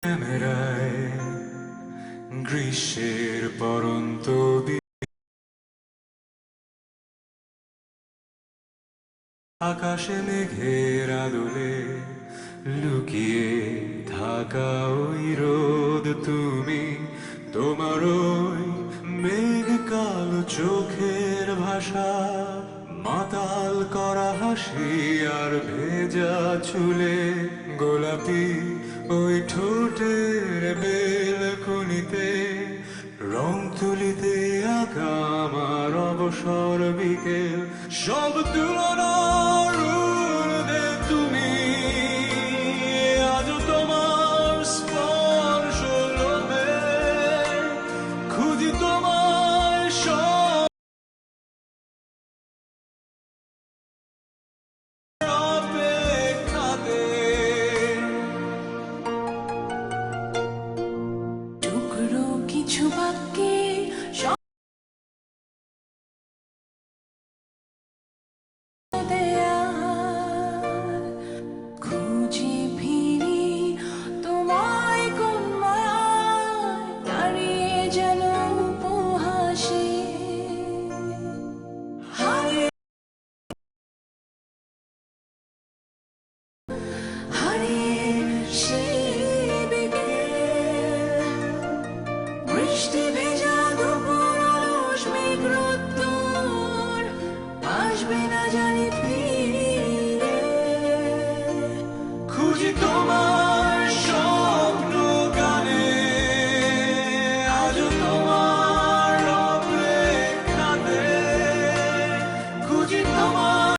ক্যামেরায় গ্রীষ্মের পরন্ত আকাশে মেঘের আদলে লুকিয়ে থাকা ওই রোদ তুমি, তোমার ওই মেঘ কালো চোখের ভাষা, মাতাল করা হাসি আর ভেজা চুলে, গোলাপি ওই ঠোঁটের বেলকুনিতে রং তুলিতে আঁকা আমার অবসর বিকেল, সব তুলনার ঊর্ধ্বে তুমি, আজও তোমার স্পর্শ লোভে খুঁজি তোমার সব অপেক্ষাতে। টুকরো কিছু বাক্যে খুঁজে ফিরি তোমায় কোন মায়ায় দাঁড়িয়ে যেন উপহাসে হারিয়ে সেই বিকেল, বৃষ্টি ভেজা দুপুর অলস মেঘ রোদ্দুর আসবে না জানি ফিরে, খুঁজি তোমার স্বপ্ন গানে, আজও তোমার অপেক্ষাতে, খুঁজি তোমার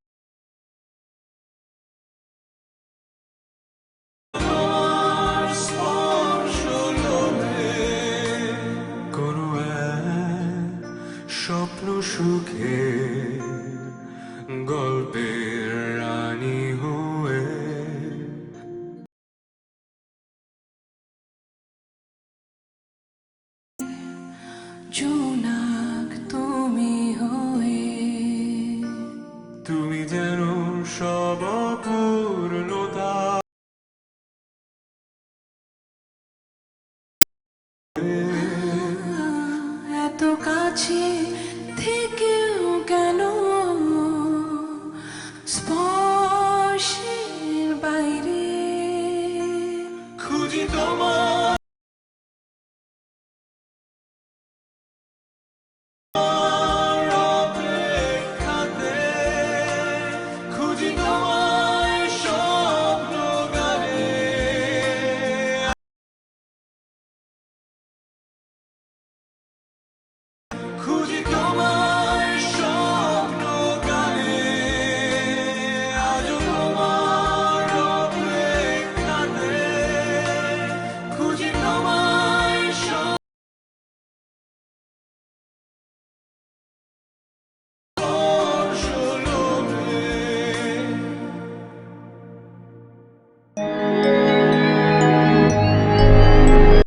স্পর্শ লোভে, কোনো এক স্বপ্ন সুখে গল্পের রানী হয়ে। জোনাক তুমি হয়ে, তুমি যেন সব অপূর্ণতা, এত কাছে